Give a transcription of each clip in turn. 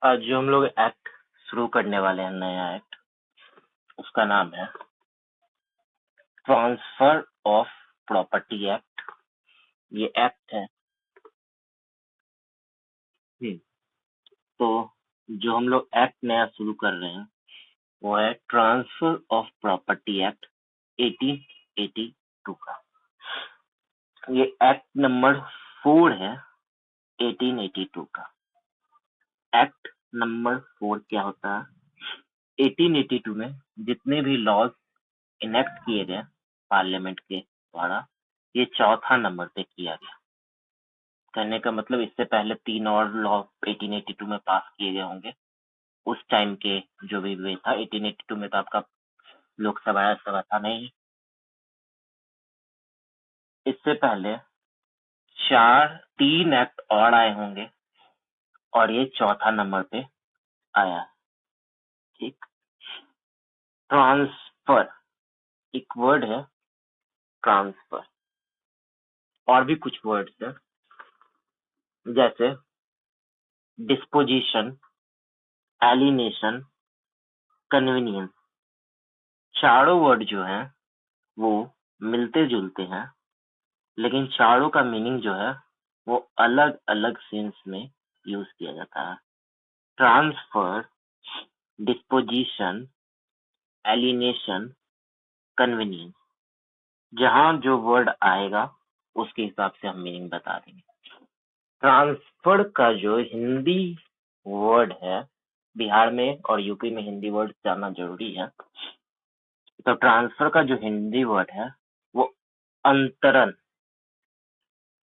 आज जो हम लोग एक्ट शुरू करने वाले हैं, नया एक्ट, उसका नाम है ट्रांसफर ऑफ प्रॉपर्टी एक्ट। ये एक्ट है। तो जो हम लोग एक्ट नया शुरू कर रहे हैं वो है ट्रांसफर ऑफ प्रॉपर्टी एक्ट 1882 का। ये एक्ट नंबर 4 है 1882 का। एक्ट नंबर 4 क्या होता है? 1882 में जितने भी लॉज इनेक्ट किए गए पार्लियामेंट के द्वारा, ये चौथा नंबर पे किया गया। कहने का मतलब इससे पहले 3 और लॉ 1882 में पास किए गए होंगे। उस टाइम के जो भी वे था, 1882 में तो आपका लोकसभा सभा था नहीं। इससे पहले 3 एक्ट और आए होंगे और ये चौथा नंबर पे आया। ठीक। ट्रांसफर एक वर्ड है, ट्रांसफर। और भी कुछ वर्ड्स है जैसे डिस्पोजिशन, एलिनेशन, कन्वीनियंस। चारों वर्ड जो हैं वो मिलते जुलते हैं, लेकिन चारों का मीनिंग जो है वो अलग अलग सेंस में यूज किया जाता है। ट्रांसफर, डिस्पोजिशन, एलिनेशन, कन्वीनियंस, जहां जो वर्ड आएगा उसके हिसाब से हम मीनिंग बता देंगे। ट्रांसफर का जो हिंदी वर्ड है, बिहार में और यूपी में हिंदी वर्ड जानना जरूरी है। तो ट्रांसफर का जो हिंदी वर्ड है वो अंतरण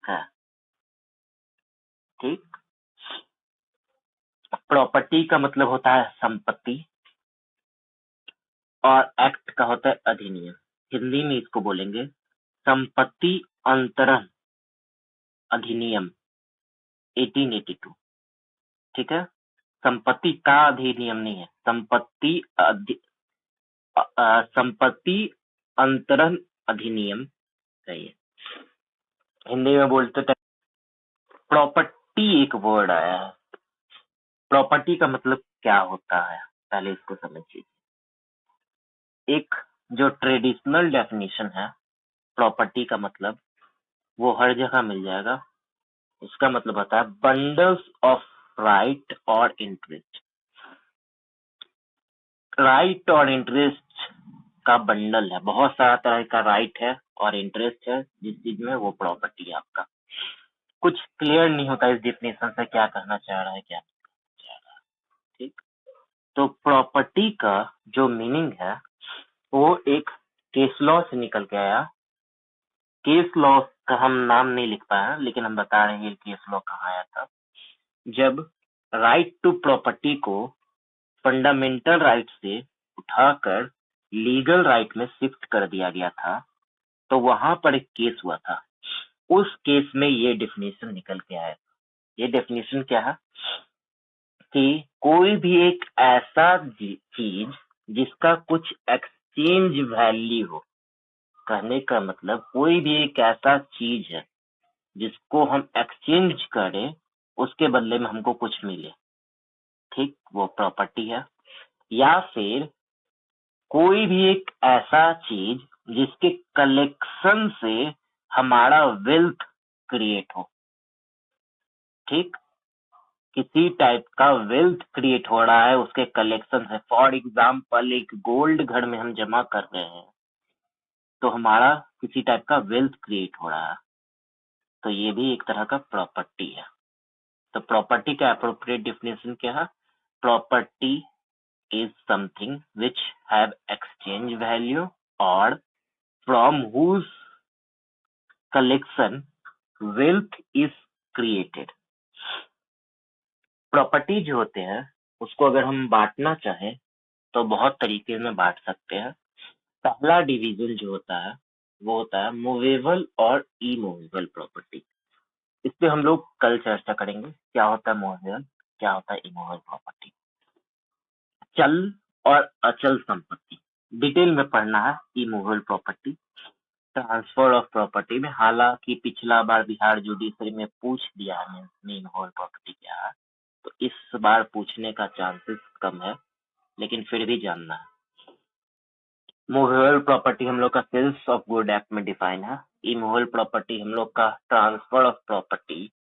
है। ठीक। प्रॉपर्टी का मतलब होता है संपत्ति और एक्ट का होता है अधिनियम। हिंदी में इसको बोलेंगे संपत्ति अंतरण अधिनियम 1882। ठीक है। संपत्ति का अधिनियम नहीं है, संपत्ति अंतरण अधिनियम चाहिए। हिंदी में बोलते थे। प्रॉपर्टी एक वर्ड आया है। प्रॉपर्टी का मतलब क्या होता है, पहले इसको समझिए। एक जो ट्रेडिशनल डेफिनेशन है प्रॉपर्टी का मतलब, वो हर जगह मिल जाएगा। इसका मतलब होता है बंडल्स ऑफ राइट और इंटरेस्ट। राइट और इंटरेस्ट का बंडल है, बहुत सारा तरह का राइट है और इंटरेस्ट है जिस चीज में, वो प्रॉपर्टी है आपका। कुछ क्लियर नहीं होता इस डेफिनेशन से क्या कहना चाह रहा है, क्या नहीं कहना चाह रहा है। ठीक। तो प्रॉपर्टी का जो मीनिंग है वो एक केस लॉ से निकल के आया। केस लॉ का हम नाम नहीं लिख पाए, लेकिन हम बता रहे हैं केस लॉ कहाँ आया था। जब राइट टू प्रॉपर्टी को फंडामेंटल राइट से उठाकर लीगल राइट में शिफ्ट कर दिया गया था, तो वहां पर एक केस हुआ था। उस केस में ये डेफिनेशन निकल के आया। ये डेफिनेशन क्या है कि कोई भी एक ऐसा चीज जिसका कुछ एक्सचेंज वैल्यू हो। कहने का मतलब कोई भी एक ऐसा चीज है जिसको हम एक्सचेंज करें, उसके बदले में हमको कुछ मिले। ठीक, वो प्रॉपर्टी है। या फिर कोई भी एक ऐसा चीज जिसके कलेक्शन से हमारा वेल्थ क्रिएट हो। ठीक, किसी टाइप का वेल्थ क्रिएट हो रहा है उसके कलेक्शन से। फॉर एग्जाम्पल, एक गोल्ड घर में हम जमा कर रहे हैं तो हमारा किसी टाइप का वेल्थ क्रिएट हो रहा है, तो ये भी एक तरह का प्रॉपर्टी है। तो प्रॉपर्टी का एप्रोप्रिएट डेफिनेशन क्या है? Property is something which have exchange value or from whose collection wealth is created। Property जो होते हैं उसको अगर हम बांटना चाहें तो बहुत तरीके में बांट सकते हैं। पहला डिवीजन जो होता है वो होता है मूवेबल और इमूवेबल प्रॉपर्टी। इस पे हम लोग कल चर्चा करेंगे, क्या होता है मूवेबल, क्या होता है इमूवेबल प्रॉपर्टी। चल और अचल संपत्ति डिटेल में पढ़ना है। Immovable property, transfer of property में, हालांकि पिछला बार बिहार जुडिशरी में पूछ दिया है इमूवेबल प्रॉपर्टी क्या है, तो इस बार पूछने का चांसेस कम है, लेकिन फिर भी जानना है। मूवेबल प्रॉपर्टी हम लोग का सेल्स ऑफ गुड एक्ट में डिफाइन है। इमूवेबल प्रॉपर्टी हम लोग का transfer of property,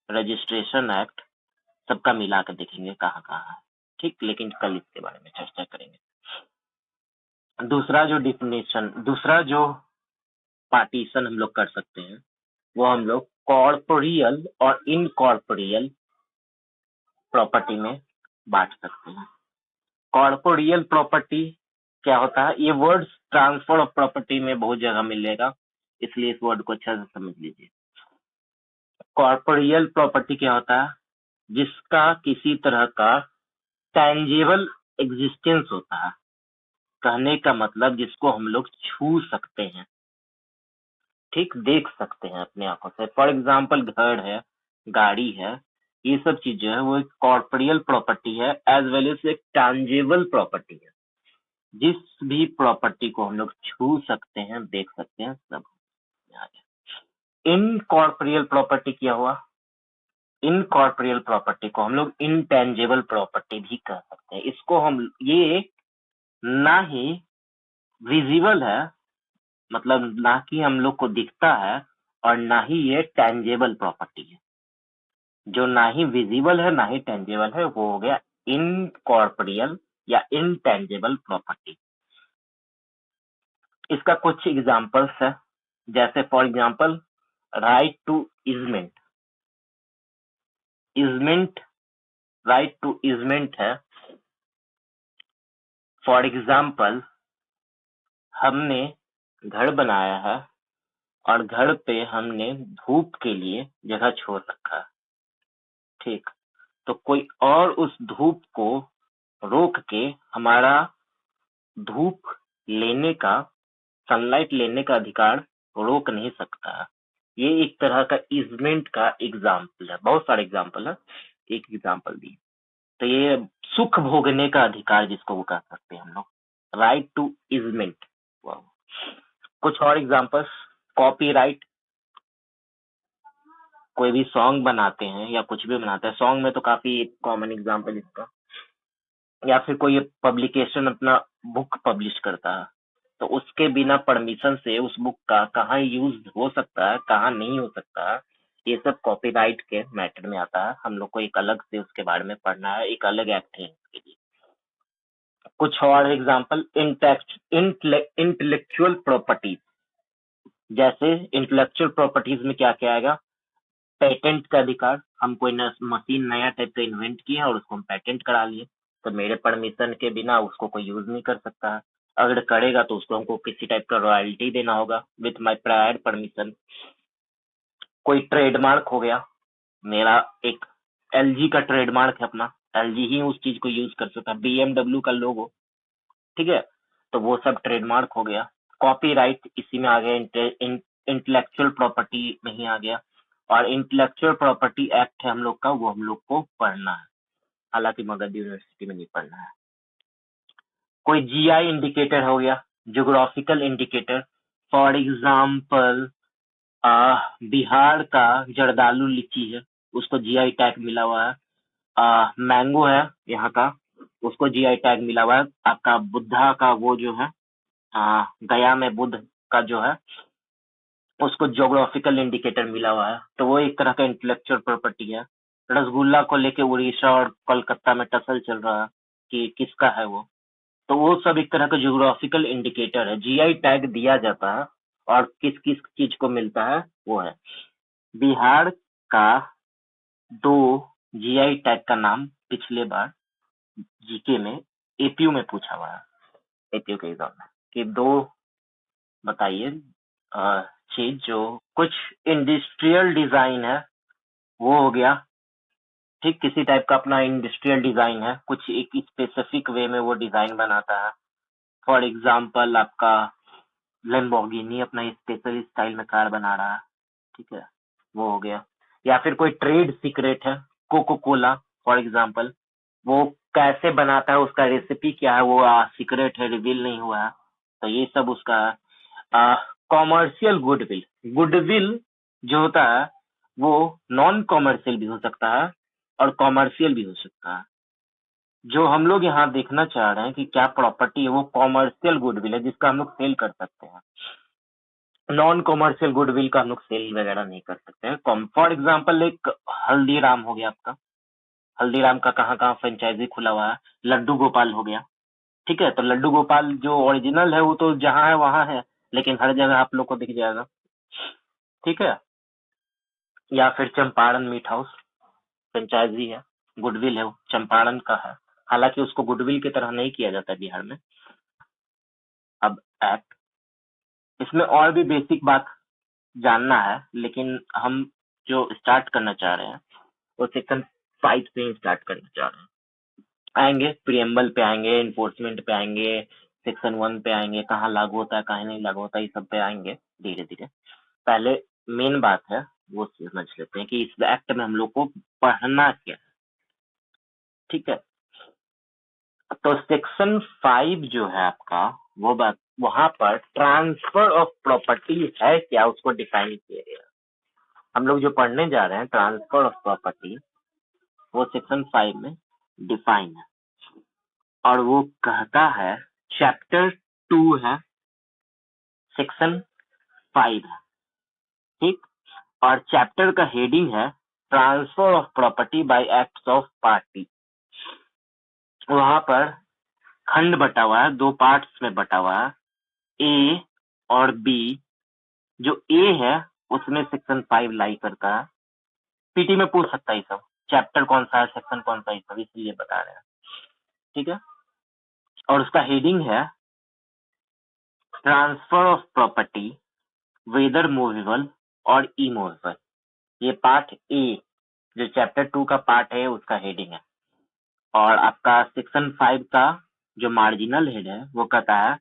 registration act, सबका मिला कर देखेंगे कहाँ कहाँ है, ठीक। लेकिन कल इसके बारे में चर्चा करेंगे। दूसरा जो पार्टीशन हम लोग कर सकते हैं वो हम लोग कॉर्पोरियल और इनकॉर्पोरियल प्रॉपर्टी में बांट सकते हैं। कॉर्पोरियल प्रॉपर्टी क्या होता है? ये वर्ड ट्रांसफर ऑफ प्रॉपर्टी में बहुत जगह मिलेगा, इसलिए इस वर्ड को अच्छा से समझ लीजिए। कॉर्पोरियल प्रॉपर्टी क्या होता है? जिसका किसी तरह का टैंजिबल एग्जिस्टेंस होता है। कहने का मतलब जिसको हम लोग छू सकते हैं, ठीक, देख सकते हैं अपने आंखों से। फॉर एग्जाम्पल घर है, गाड़ी है, ये सब चीज जो है वो एक कॉर्पोरियल प्रॉपर्टी है एज वेल एज एक टैंजिबल प्रॉपर्टी है। जिस भी प्रॉपर्टी को हम लोग छू सकते हैं, देख सकते हैं, सब आ गया। इनकॉर्पोरियल प्रॉपर्टी क्या हुआ? इनकॉर्पोरियल प्रॉपर्टी को हम लोग इनटेंजिबल प्रॉपर्टी भी कह सकते हैं। इसको हम ये ना ही विजिबल है, मतलब ना कि हम लोग को दिखता है, और ना ही ये टेंजेबल प्रॉपर्टी है। जो ना ही विजिबल है ना ही टेंजेबल है वो हो गया इनकॉर्पोरियल या इनटेंजेबल प्रॉपर्टी। इसका कुछ एग्जांपल्स है, जैसे for example right to easement. Easement, right to easement है। फॉर एग्जांपल हमने घर बनाया है और घर पे हमने धूप के लिए जगह छोड़ रखा है, ठीक। तो कोई और उस धूप को रोक के हमारा धूप लेने का, सनलाइट लेने का अधिकार रोक नहीं सकता है। ये एक तरह का इजमेंट का एग्जाम्पल है, बहुत सारे एग्जाम्पल है, एक एग्जाम्पल दी। तो ये सुख भोगने का अधिकार जिसको वो कह सकते हैं हम लोग, राइट टू इजमेंट। कुछ और एग्जाम्पल्स, कॉपीराइट। कोई भी सॉन्ग बनाते हैं या कुछ भी बनाते हैं, सॉन्ग में तो काफी कॉमन एग्जाम्पल इसका, या फिर कोई पब्लिकेशन अपना बुक पब्लिश करता है, तो उसके बिना परमिशन से उस बुक का कहाँ यूज हो सकता है, कहाँ नहीं हो सकता है, ये सब कॉपीराइट के मैटर में आता है। हम लोग को एक अलग से उसके बारे में पढ़ना है, एक अलग एक्ट है इसके लिए। कुछ और एग्जांपल, इंटेलेक्चुअल प्रॉपर्टीज। जैसे इंटेलेक्चुअल प्रॉपर्टीज में क्या क्या आएगा? पेटेंट का अधिकार। हम कोई मशीन नया टाइप का इन्वेंट किया और उसको हम पेटेंट करा लिए, तो मेरे परमिशन के बिना उसको कोई यूज नहीं कर सकता है। अगर करेगा तो उसको हमको किसी टाइप का रॉयल्टी देना होगा विथ माय प्रायर परमिशन। कोई ट्रेडमार्क हो गया, मेरा एक एलजी का ट्रेडमार्क है अपना, एलजी ही उस चीज को यूज कर सकता है, बीएमडब्ल्यू का लोगो, ठीक है, तो वो सब ट्रेडमार्क हो गया। कॉपीराइट इसी में आ गया, इंटेलेक्चुअल प्रॉपर्टी में ही आ गया। और इंटेलेक्चुअल प्रॉपर्टी एक्ट है हम लोग का, वो हम लोग को पढ़ना है, हालांकि मगध यूनिवर्सिटी में नहीं पढ़ना है। कोई जीआई इंडिकेटर हो गया, geographical indicator. For example Bihar का जर्दालू लीची है, उसको जीआई टैग मिला हुआ है। मैंगो है यहाँ का, उसको जीआई टैग मिला हुआ है। आपका बुद्धा का वो जो है, गया में बुद्ध का जो है, उसको ज्योग्राफिकल इंडिकेटर मिला हुआ है, तो वो एक तरह का इंटेलेक्चुअल प्रॉपर्टी है। रसगुल्ला को लेके उड़ीसा और कोलकाता में टसल चल रहा है कि किसका है वो, तो वो सब एक तरह का ज्योग्राफिकल इंडिकेटर है, जीआई टैग दिया जाता है। और किस किस चीज को मिलता है वो है। बिहार का 2 जीआई टैग का नाम पिछले बार जीके में एपीयू में पूछा हुआ है, एपीयू के एग्जाम में, कि 2 बताइए चीज जो कुछ इंडस्ट्रियल डिजाइन है, वो हो गया, ठीक, किसी टाइप का अपना इंडस्ट्रियल डिजाइन है, कुछ एक स्पेसिफिक वे में वो डिजाइन बनाता है। फॉर एग्जाम्पल आपका लैम्बोर्गिनी अपना स्पेशल स्टाइल में कार बना रहा है, ठीक है, वो हो गया। या फिर कोई ट्रेड सीक्रेट है, कोको कोला फॉर एग्जाम्पल, वो कैसे बनाता है, उसका रेसिपी क्या है, वो सीक्रेट है, रिवील नहीं हुआ है, तो ये सब उसका। कॉमर्शियल गुडविल, गुडविल जो होता है वो नॉन कॉमर्शियल भी हो सकता है, और कॉमर्शियल भी हो सकता है। जो हम लोग यहाँ देखना चाह रहे हैं कि क्या प्रॉपर्टी है वो कॉमर्शियल गुडविल है जिसका हम लोग सेल कर सकते हैं। नॉन कॉमर्शियल गुडविल का हम लोग सेल वगैरह नहीं कर सकते हैं। फॉर एग्जाम्पल एक हल्दीराम हो गया आपका, हल्दीराम का कहाँ कहाँ फ्रेंचाइजी खुला हुआ है, लड्डू गोपाल हो गया, ठीक है। तो लड्डू गोपाल जो ओरिजिनल है वो तो जहाँ है वहाँ है, लेकिन हर जगह आप लोग को दिख जाएगा, ठीक है। या फिर चंपारण मीट हाउस फ्रेंचाइजी है, गुडविल है, वो चंपारण का है, हालांकि उसको गुडविल की तरह नहीं किया जाता बिहार में। अब एक्ट, इसमें और भी बेसिक बात जानना है, लेकिन हम जो स्टार्ट करना चाह रहे हैं वो सेक्शन 5 से ही स्टार्ट करना चाह रहे हैं। आएंगे प्रियम्बल पे, आएंगे इन्फोर्समेंट पे, आएंगे सेक्शन 1 पे, आएंगे कहाँ लागू होता है कहाँ नहीं लागू होता है, ये सब पे आएंगे धीरे धीरे। पहले मेन बात है वो समझ लेते हैं कि इस एक्ट में हम लोग को पढ़ना क्या है, ठीक है। तो सेक्शन 5 जो है आपका, वो बात वहां पर ट्रांसफर ऑफ प्रॉपर्टी है क्या उसको डिफाइन किया गया। हम लोग जो पढ़ने जा रहे हैं ट्रांसफर ऑफ प्रॉपर्टी, वो सेक्शन 5 में डिफाइन है, और वो कहता है चैप्टर 2 है, सेक्शन 5 है, ठीक। और चैप्टर का हेडिंग है transfer of property bye acts of party. वहां पर खंड बटा हुआ है, 2 पार्ट्स में बटा हुआ है, ए और बी। जो ए है उसमें सेक्शन 5 लाई करता है। पीटी में पूछ सकता है ये सब, चैप्टर कौन सा है सेक्शन कौन सा है, सब इसलिए बता रहे हैं, ठीक है। और उसका हेडिंग है transfer of property whether movable और इमूवेबल। ये पार्ट ए जो चैप्टर 2 का पार्ट है उसका हेडिंग है। और आपका सेक्शन 5 का जो मार्जिनल हेड है वो कहता है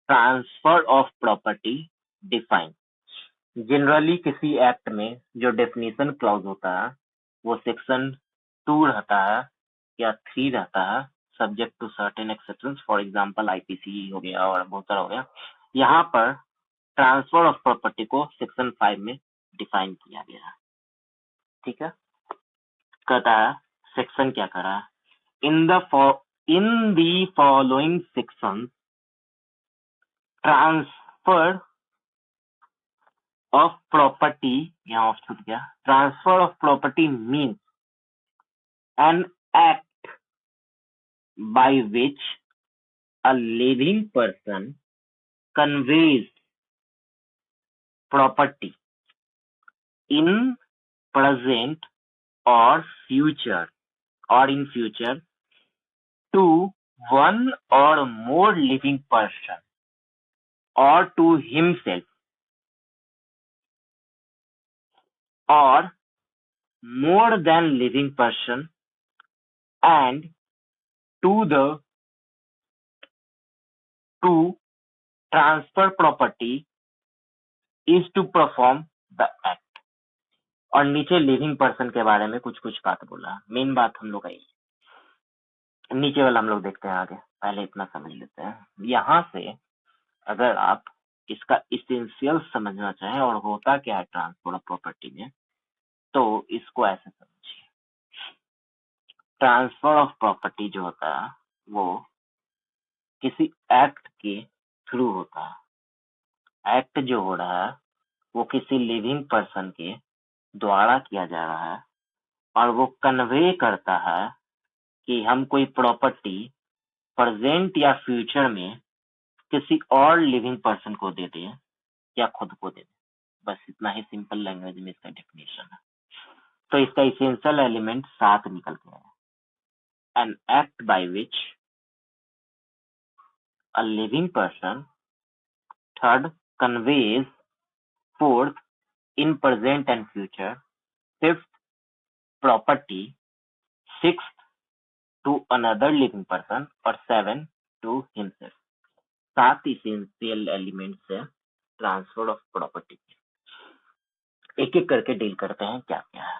transfer of property define. Generally किसी एक्ट में जो डेफिनेशन क्लॉज होता है वो सेक्शन 2 रहता है या 3 रहता है, subject to certain exceptions, for example IPC हो गया और बहुत सारा हो गया। यहाँ पर ट्रांसफर ऑफ प्रॉपर्टी को सेक्शन 5 में डिफाइन किया गया है, ठीक है। कहता है सेक्शन क्या कर रहा है, in the following section transfer of property, यहाँ ऑफ छूट गया, transfer of property means an act by which a living person conveys property in present or future or in future to one or more living person or to himself or more than living person and to transfer property is to perform the act। और नीचे living person के बारे में कुछ कुछ बात बोला, main बात हम लोग आई, नीचे वाला हम लोग देखते हैं आगे, पहले इतना समझ लेते हैं। यहाँ से अगर आप इसका इसेंशियल समझना चाहें और होता क्या है ट्रांसफर ऑफ प्रॉपर्टी में, तो इसको ऐसे समझिए। ट्रांसफर ऑफ प्रॉपर्टी जो होता है वो किसी एक्ट के थ्रू होता है। एक्ट जो हो रहा है वो किसी लिविंग पर्सन के द्वारा किया जा रहा है, और वो कन्वे करता है कि हम कोई प्रॉपर्टी प्रेजेंट या फ्यूचर में किसी और लिविंग पर्सन को दे दें या खुद को दे दें। बस इतना ही सिंपल लैंग्वेज में इसका डेफिनेशन है। तो इसका इसेंशियल एलिमेंट 7 निकल के आया। An act by which a living person, third conveys, fourth in present and future, fifth property, sixth to another living person और 7 टू हिमसेल्फ। 7 इसेंशियल एलिमेंट्स है ट्रांसफर ऑफ प्रॉपर्टी। एक एक करके डील करते हैं क्या क्या है।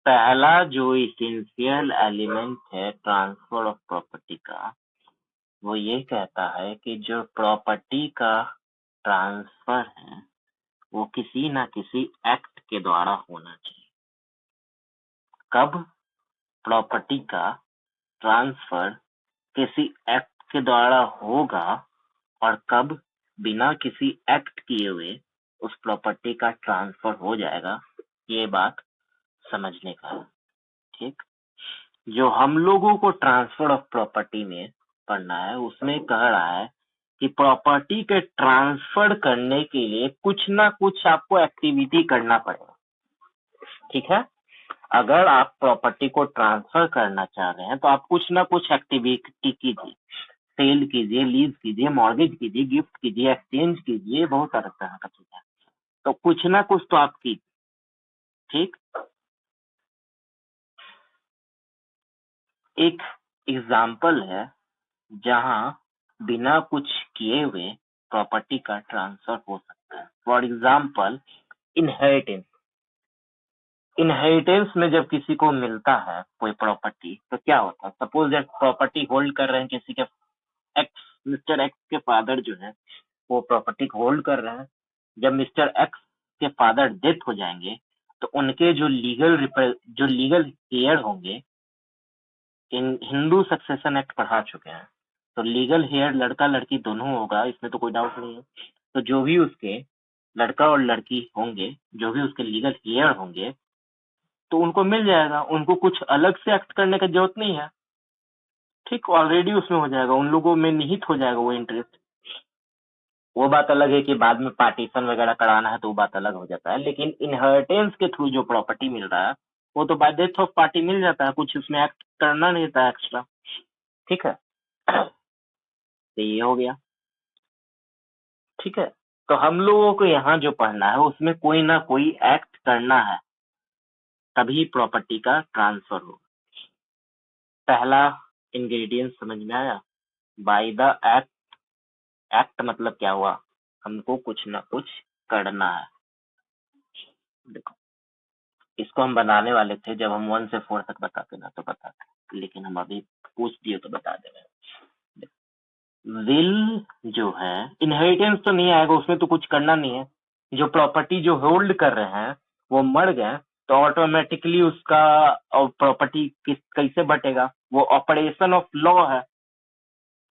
पहला जो इसेंशियल एलिमेंट है ट्रांसफर ऑफ प्रॉपर्टी का, वो ये कहता है कि जो प्रॉपर्टी का ट्रांसफर है वो किसी ना किसी एक्ट के द्वारा होना चाहिए। कब प्रॉपर्टी का ट्रांसफर किसी एक्ट के द्वारा होगा और कब बिना किसी एक्ट किए हुए उस प्रॉपर्टी का ट्रांसफर हो जाएगा, ये बात समझने का है। ठीक, जो हम लोगों को ट्रांसफर ऑफ प्रॉपर्टी में पढ़ना है उसमें कह रहा है कि प्रॉपर्टी के ट्रांसफर करने के लिए कुछ ना कुछ आपको एक्टिविटी करना पड़ेगा। ठीक है, अगर आप प्रॉपर्टी को ट्रांसफर करना चाह रहे हैं तो आप कुछ ना कुछ एक्टिविटी कीजिए, सेल कीजिए, लीज कीजिए, मॉर्गेज कीजिए, गिफ्ट कीजिए, एक्सचेंज कीजिए, बहुत सारा तरह का चीज है। तो कुछ ना कुछ तो आप कीजिए। ठीक, एक एग्जाम्पल है जहां बिना कुछ किए हुए प्रॉपर्टी का ट्रांसफर हो सकता है। For example inheritance. इनहेरिटेंस में जब किसी को मिलता है कोई प्रॉपर्टी तो क्या होता है, सपोज एक प्रॉपर्टी होल्ड कर रहे हैं किसी के एक्स, मिस्टर एक्स के फादर जो है वो प्रॉपर्टी होल्ड कर रहे हैं। जब मिस्टर एक्स के फादर डेथ हो जाएंगे तो उनके जो लीगल हेयर होंगे, इन हिंदू सक्सेशन एक्ट पढ़ा चुके हैं, तो लीगल हेयर लड़का लड़की दोनों होगा, इसमें तो कोई डाउट नहीं है। तो जो भी उसके लड़का और लड़की होंगे, जो भी उसके लीगल हेयर होंगे, तो उनको मिल जाएगा, उनको कुछ अलग से एक्ट करने की जरूरत नहीं है। ठीक, ऑलरेडी उसमें हो जाएगा, उन लोगों में निहित हो जाएगा वो इंटरेस्ट। वो बात अलग है कि बाद में पार्टीशन वगैरह कराना है तो वो बात अलग हो जाता है, लेकिन इनहेरिटेंस के थ्रू जो प्रॉपर्टी मिल रहा है वो तो बाय डेथ ऑफ पार्टी मिल जाता है, कुछ उसमें एक्ट करना नहीं था एक्स्ट्रा। ठीक है, तो ये हो गया। ठीक है, तो हम लोगों को यहाँ जो पढ़ना है उसमें कोई ना कोई एक्ट करना है, तभी प्रॉपर्टी का ट्रांसफर हो। पहला इंग्रेडिएंट समझ में आया, बाय द एक्ट। एक्ट मतलब क्या हुआ, हमको कुछ ना कुछ करना है। देखो, इसको हम बनाने वाले थे जब हम 1 से 4 तक बताते ना तो बताते, लेकिन हम अभी पूछ दिए तो बता दे रहे हैं। विल जो है, इनहेरिटेंस तो नहीं आएगा, उसमें तो कुछ करना नहीं है। जो प्रॉपर्टी जो होल्ड कर रहे हैं वो मर गए तो ऑटोमेटिकली उसका प्रॉपर्टी किस कैसे बटेगा, वो ऑपरेशन ऑफ लॉ है।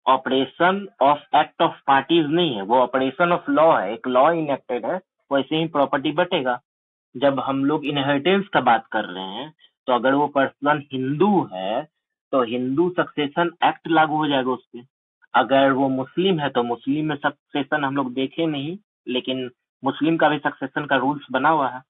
Operation of act of parties नहीं है, वो ऑपरेशन ऑफ लॉ है, एक लॉ इनेक्टेड है, वैसे ही प्रॉपर्टी बटेगा। जब हम लोग इनहेरिटेंस का बात कर रहे हैं तो अगर वो पर्सन हिंदू है तो हिंदू सक्सेशन एक्ट लागू हो जाएगा उस पे। अगर वो मुस्लिम है तो मुस्लिम में सक्सेशन हम लोग देखे नहीं, लेकिन मुस्लिम का भी सक्सेशन का रूल्स बना हुआ है।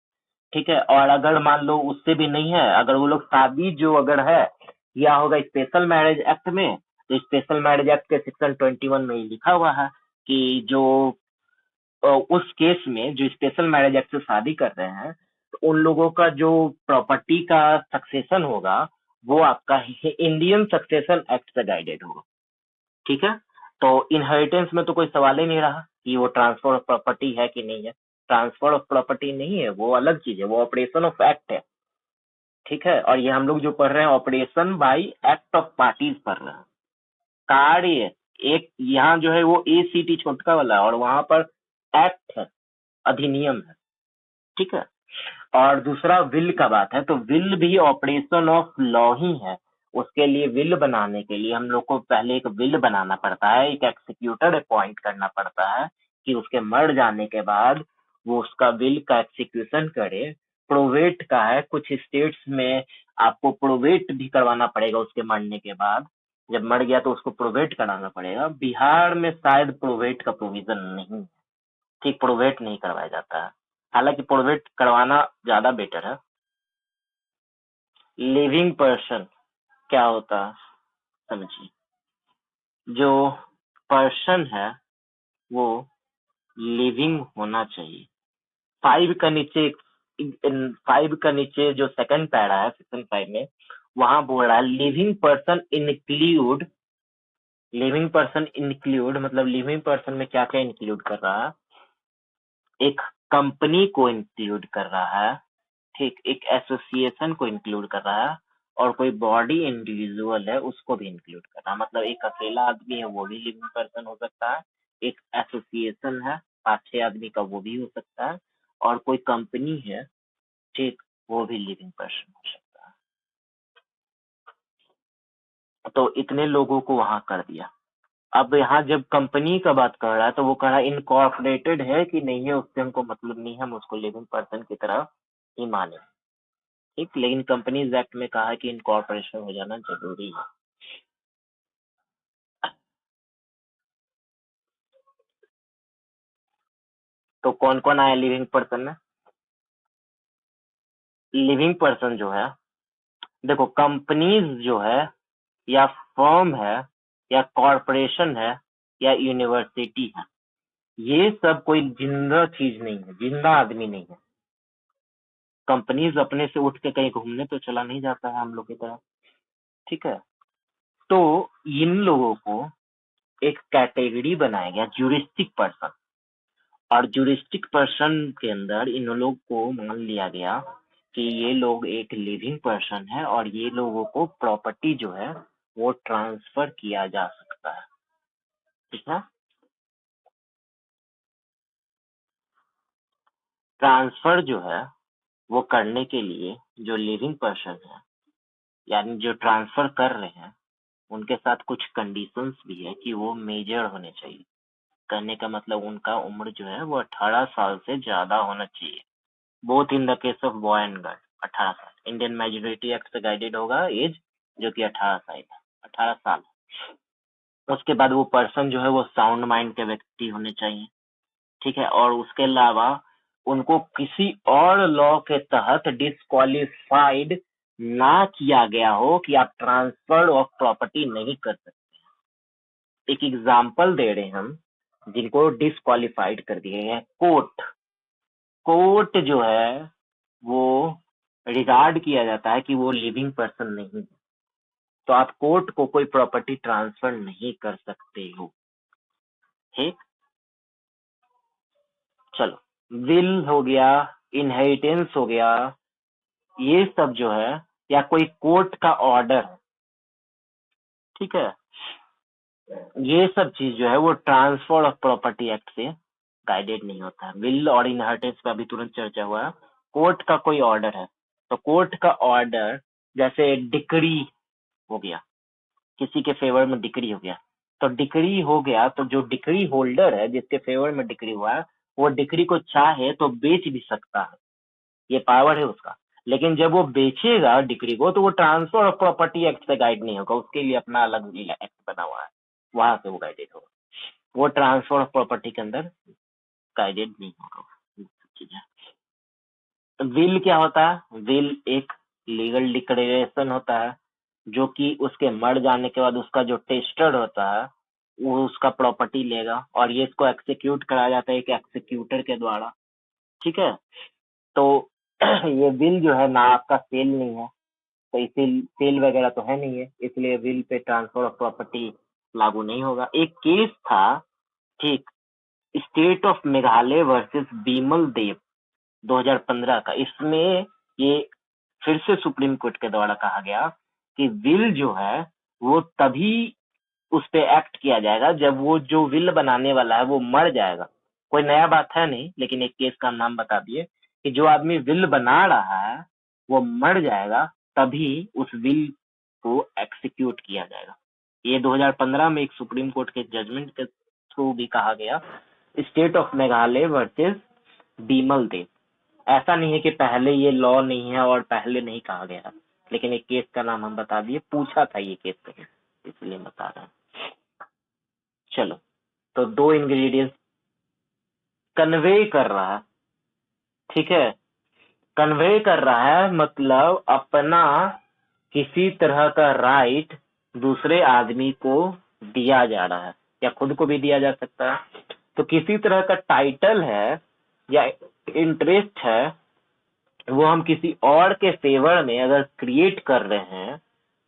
ठीक है, और अगर मान लो उससे भी नहीं है, अगर वो लोग शादी जो अगर है या होगा स्पेशल मैरिज एक्ट में, तो स्पेशल मैरिज एक्ट के सेक्शन 21 में ही लिखा हुआ है कि जो उस केस में जो स्पेशल मैरिज एक्ट से शादी कर रहे हैं तो उन लोगों का जो प्रॉपर्टी का सक्सेशन होगा वो आपका इंडियन सक्सेशन एक्ट से गाइडेड होगा। ठीक है, तो इनहेरिटेंस में तो कोई सवाल ही नहीं रहा कि वो ट्रांसफर ऑफ प्रॉपर्टी है कि नहीं है। ट्रांसफर ऑफ प्रॉपर्टी नहीं है, वो अलग चीज है, वो ऑपरेशन ऑफ एक्ट है। ठीक है, और ये हम लोग जो पढ़ रहे हैं operation bye act of parties पढ़ रहे हैं। कार्य एक यहाँ जो है वो ACT छोटका वाला है और वहां पर एक्ट है, अधिनियम है। ठीक है, और दूसरा विल का बात है तो विल भी ऑपरेशन ऑफ लॉ ही है। उसके लिए विल बनाने के लिए हम लोग को पहले एक विल बनाना पड़ता है, एक एक्सिक्यूटर अपॉइंट करना पड़ता है कि उसके मर जाने के बाद वो उसका विल का एक्सिक्यूशन करे। प्रोवेट का है, कुछ स्टेट्स में आपको प्रोवेट भी करवाना पड़ेगा उसके मरने के बाद। जब मर गया तो उसको प्रोवेट कराना पड़ेगा। बिहार में शायद प्रोवेट का प्रोविजन नहीं है, ठीक, प्रोवेट नहीं करवाया जाता है, हालांकि प्रोवेट करवाना ज्यादा बेटर है। लिविंग पर्सन क्या होता है समझिए, जो पर्सन है वो लिविंग होना चाहिए। 5 का नीचे 5 का नीचे जो सेकंड पैरा है सेक्शन 5 में, वहां बोल रहा है living person include. Living person include मतलब लिविंग पर्सन में क्या क्या इंक्लूड कर रहा है, एक कंपनी को इंक्लूड कर रहा है, ठीक, एक एसोसिएशन को इंक्लूड कर रहा है, और कोई बॉडी इंडिविजुअल है उसको भी इंक्लूड कर रहा है। मतलब एक अकेला आदमी है वो भी लिविंग पर्सन हो सकता है, एक एसोसिएशन है 5-6 आदमी का वो भी हो सकता है, और कोई कंपनी है, ठीक, वो भी लिविंग पर्सन हो सकता है। तो इतने लोगों को वहां कर दिया। अब यहाँ जब कंपनी का बात कर रहा है तो वो कह रहा है इनकॉर्पोरेटेड है कि नहीं है, उससे हमको मतलब नहीं है, हम उसको लिविंग पर्सन की तरह ही माने। ठीक, लेकिन कंपनीज एक्ट में कहा है कि इनकॉर्पोरेशन हो जाना जरूरी है। तो कौन कौन आया लिविंग पर्सन में? लिविंग पर्सन जो है, देखो कंपनीज जो है या फर्म है या कॉरपोरेशन है या यूनिवर्सिटी है, ये सब कोई जिंदा चीज नहीं है, जिंदा आदमी नहीं है। कंपनीज अपने से उठ के कहीं घूमने तो चला नहीं जाता है हम लोग की तरह। ठीक है, तो इन लोगों को एक कैटेगरी बनाया गया ज्यूरिस्टिक पर्सन, और ज्यूरिस्टिक पर्सन के अंदर इन लोग को मान लिया गया कि ये लोग एक लिविंग पर्सन है और ये लोगों को प्रॉपर्टी जो है वो ट्रांसफर किया जा सकता है। ठीक है, ट्रांसफर जो है वो करने के लिए जो लिविंग पर्सन है, यानी जो ट्रांसफर कर रहे हैं, उनके साथ कुछ कंडीशंस भी है कि वो मेजर होने चाहिए। करने का मतलब उनका उम्र जो है वो 18 साल से ज्यादा होना चाहिए, both in the case of boy and girl. 18 साल इंडियन मेजोरिटी एक्ट से गाइडेड होगा एज, जो कि 18 साल है, 18 साल। उसके बाद वो पर्सन जो है वो साउंड माइंड के व्यक्ति होने चाहिए। ठीक है, और उसके अलावा उनको किसी और लॉ के तहत डिस्क्वालिफाइड ना किया गया हो कि आप ट्रांसफर ऑफ प्रॉपर्टी नहीं कर सकते। एक एग्जाम्पल दे रहे हैं हम, जिनको डिस्क्वालिफाइड कर दिए हैं। कोर्ट, कोर्ट जो है वो रिगार्ड किया जाता है कि वो लिविंग पर्सन नहीं है, तो आप कोर्ट को कोई प्रॉपर्टी ट्रांसफर नहीं कर सकते हो। ठीक, चलो, विल हो गया, इनहेरिटेंस हो गया, ये सब जो है, या कोई कोर्ट का ऑर्डर है, ठीक है, ये सब चीज जो है वो ट्रांसफर ऑफ प्रॉपर्टी एक्ट से गाइडेड नहीं होता है। विल और इनहेरिटेंस पे अभी तुरंत चर्चा हुआ है। कोर्ट का कोई ऑर्डर है, तो कोर्ट का ऑर्डर, जैसे डिक्री हो गया, किसी के फेवर में डिक्री हो गया, तो डिक्री हो गया तो जो डिक्री होल्डर है जिसके फेवर में डिक्री हुआ है, वो डिक्री को चाहे तो बेच भी सकता है, ये पावर है उसका। लेकिन जब वो बेचेगा डिक्री को तो वो ट्रांसफर ऑफ प्रॉपर्टी एक्ट से गाइड नहीं होगा, उसके लिए अपना अलग एक्ट बना हुआ है, वहां से वो गाइडेड होगा। वो ट्रांसफर ऑफ प्रॉपर्टी के अंदर गाइडेड नहीं होगा। चीजें, विल क्या होता है? विल एक लीगल डिक्लेरेशन होता है, जो कि उसके मर जाने के बाद उसका जो टेस्टर होता है वो उसका प्रॉपर्टी लेगा, और ये इसको एक्सिक्यूट कराया जाता है एक एक्सिक्यूटर के द्वारा। ठीक है, तो ये विल जो है ना आपका सेल नहीं है, तो इसे सेल वगैरह तो है नहीं है, इसलिए will pay transfer of property लागू नहीं होगा। एक केस था, ठीक, state of Meghalaya versus Bimal Dev 2015 का। इसमें ये फिर से सुप्रीम कोर्ट के द्वारा कहा गया कि विल जो है वो तभी उस पे एक्ट किया जाएगा जब वो जो विल बनाने वाला है वो मर जाएगा। कोई नया बात है नहीं, लेकिन एक केस का नाम बता दिए कि जो आदमी विल बना रहा है वो मर जाएगा, तभी उस विल को एक्सिक्यूट किया जाएगा। ये 2015 में एक सुप्रीम कोर्ट के जजमेंट के थ्रू भी कहा गया, state of Meghalaya versus Bimal Dev. ऐसा नहीं है कि पहले ये लॉ नहीं है और पहले नहीं कहा गया, लेकिन एक केस का नाम हम बता दिए, पूछा था ये केस कहीं, इसलिए बता रहे हैं। चलो, तो दो इंग्रेडिएंट्स, कन्वे कर रहा है, ठीक है, कन्वे कर रहा है मतलब अपना किसी तरह का राइट दूसरे आदमी को दिया जा रहा है, या खुद को भी दिया जा सकता है। तो किसी तरह का टाइटल है या इंटरेस्ट है, वो हम किसी और के फेवर में अगर क्रिएट कर रहे हैं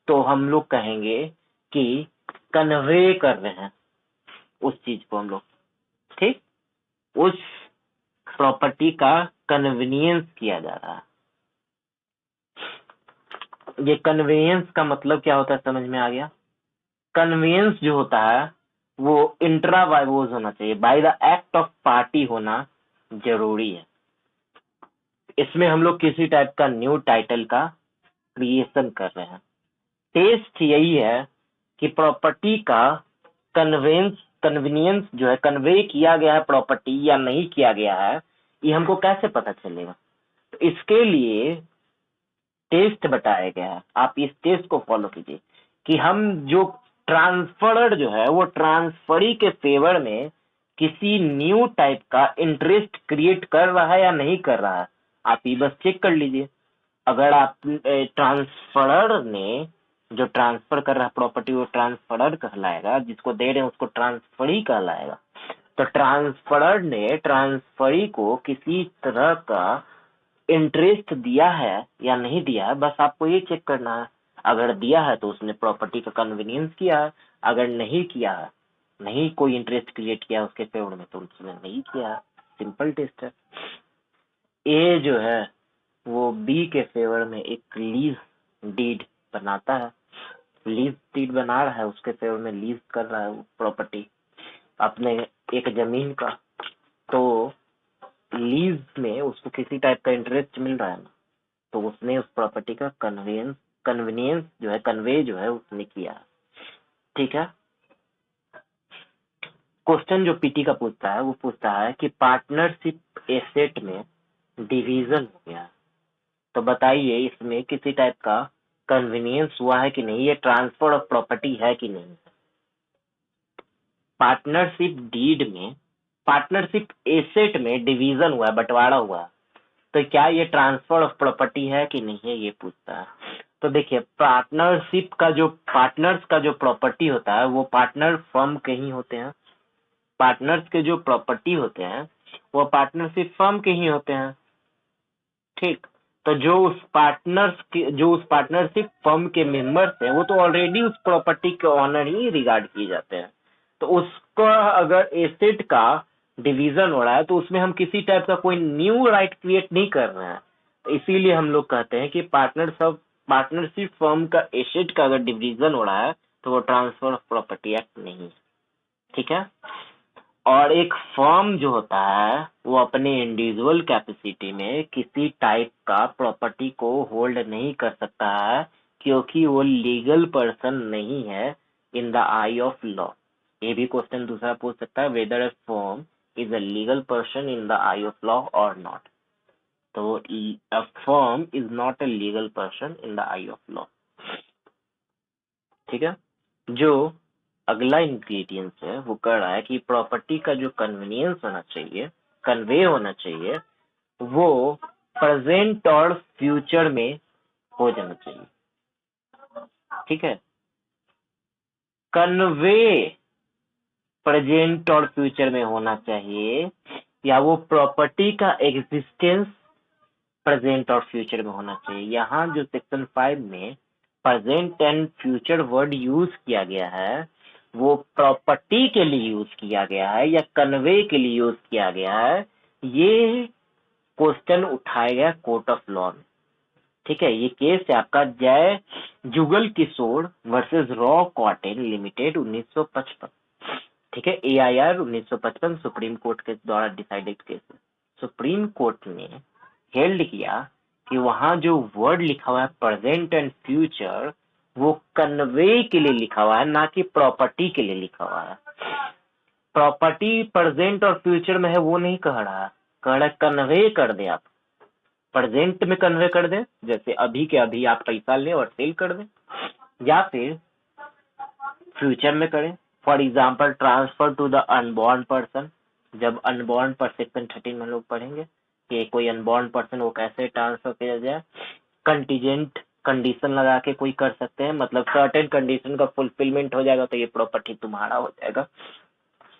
तो हम लोग कहेंगे कि कन्वे कर रहे हैं उस चीज को हम लोग। ठीक, उस प्रॉपर्टी का कन्वीनियंस किया जा रहा है। ये कन्वीनियंस का मतलब क्या होता है, समझ में आ गया? कन्वीनियंस जो होता है वो इंट्रा बाइवोज होना चाहिए, bye the act of party होना जरूरी है। इसमें हम लोग किसी टाइप का न्यू टाइटल का क्रिएशन कर रहे हैं। टेस्ट यही है कि प्रॉपर्टी का कन्वीनियंस जो है, कन्वे किया गया है प्रॉपर्टी या नहीं किया गया है, ये हमको कैसे पता चलेगा? तो इसके लिए टेस्ट बताया गया है, आप इस टेस्ट को फॉलो कीजिए कि हम जो ट्रांसफरर जो है वो ट्रांसफरी के फेवर में किसी न्यू टाइप का इंटरेस्ट क्रिएट कर रहा है या नहीं कर रहा है। आप ये बस चेक कर लीजिए। अगर आप ट्रांसफरर ने जो ट्रांसफर कर रहा है प्रॉपर्टी वो ट्रांसफरर कहलाएगा, जिसको दे रहे हैं उसको ट्रांसफरी कहलाएगा। तो ट्रांसफरर ने ट्रांसफरी को किसी तरह का इंटरेस्ट दिया है या नहीं दिया है, बस आपको ये चेक करना है। अगर दिया है तो उसने प्रॉपर्टी का कन्वीनियंस किया है, अगर नहीं किया है, नहीं कोई इंटरेस्ट क्रिएट किया उसके फेवर में, तो उसने नहीं किया है। सिंपल टेस्ट है। ए जो है वो बी के फेवर में एक लीज डीड बनाता है, लीज डीड बना रहा है, उसके फेवर में लीज कर रहा है प्रॉपर्टी अपने एक जमीन का। तो लीज में उसको किसी टाइप का इंटरेस्ट मिल रहा है ना, तो उसने उस प्रॉपर्टी का कन्वीनियंस जो है, कन्वे जो है उसने किया। ठीक है। क्वेश्चन जो पीटी का पूछता है वो पूछता है कि पार्टनरशिप एसेट में डिवीजन हो गया, तो बताइए इसमें किसी टाइप का कन्वीनियंस हुआ है कि नहीं, ये ट्रांसफर ऑफ प्रॉपर्टी है कि नहीं। पार्टनरशिप डीड में, पार्टनरशिप एसेट में डिवीजन हुआ है, बंटवारा हुआ है, तो क्या ये ट्रांसफर ऑफ प्रॉपर्टी है कि नहीं है, ये पूछता है। तो देखिए पार्टनरशिप का जो पार्टनर्स का जो प्रॉपर्टी होता है वो पार्टनर फर्म के ही होते हैं। पार्टनर्स के जो प्रॉपर्टी होते हैं वो पार्टनरशिप फर्म के ही होते हैं। ठीक। तो जो उस पार्टनरशिप फर्म के मेंबर्स हैं वो तो ऑलरेडी उस प्रॉपर्टी के ऑनर ही रिगार्ड किए जाते हैं। तो उसका अगर एसेट का डिवीजन हो रहा है तो उसमें हम किसी टाइप का कोई न्यू राइट क्रिएट नहीं कर रहे हैं। तो इसीलिए हम लोग कहते हैं कि पार्टनरशिप फर्म का एसेट का अगर डिवीजन हो रहा है तो वो ट्रांसफर ऑफ प्रॉपर्टी एक्ट नहीं है। ठीक है। और एक फर्म जो होता है वो अपने इंडिविजुअल कैपेसिटी में किसी टाइप का प्रॉपर्टी को होल्ड नहीं कर सकता है, क्योंकि वो लीगल पर्सन नहीं है in the eye of law. ये भी क्वेश्चन दूसरा पूछ सकता है, whether a firm is a legal person in the eye of law और नॉट। तो a firm is not a legal person in the eye of law. ठीक है। जो अगला इंग्रेडिएंट्स है वो कह रहा है कि प्रॉपर्टी का जो कन्वीनियंस होना चाहिए, कन्वे होना चाहिए, वो प्रेजेंट और फ्यूचर में हो जाना चाहिए। ठीक है। कन्वे प्रेजेंट और फ्यूचर में होना चाहिए, या वो प्रॉपर्टी का एग्जिस्टेंस प्रेजेंट और फ्यूचर में होना चाहिए। यहाँ जो सेक्शन 5 में present and future word use किया गया है वो प्रॉपर्टी के लिए यूज किया गया है या कन्वे के लिए यूज किया गया है, ये क्वेश्चन उठाया गया कोर्ट ऑफ लॉ में। ठीक है। ये केस है आपका जय Jugal Kishore versus raw cotton limited 1955। ठीक है। AIR 1955 सुप्रीम कोर्ट के द्वारा डिसाइडेड केस है। सुप्रीम कोर्ट ने हेल्ड किया कि वहां जो वर्ड लिखा हुआ है प्रेजेंट एंड फ्यूचर वो कन्वे के लिए लिखा हुआ है, ना कि प्रॉपर्टी के लिए लिखा हुआ है। प्रॉपर्टी प्रेजेंट और फ्यूचर में है वो नहीं कह रहा है कन्वे कर दे। आप प्रेजेंट में कन्वे कर दे, जैसे अभी के अभी आप पैसा ले और सेल कर दे, या फिर फ्यूचर में करें। For example transfer to the unborn person. जब अनबॉर्न पर सेक्शन 13 में लोग पढ़ेंगे कि कोई अनबॉर्न पर्सन वो कैसे ट्रांसफर किया जाए। कंटीजेंट कंडीशन लगा के कोई कर सकते हैं, मतलब सर्टेन कंडीशन का फुलफिलमेंट हो जाएगा तो ये प्रॉपर्टी तुम्हारा हो जाएगा,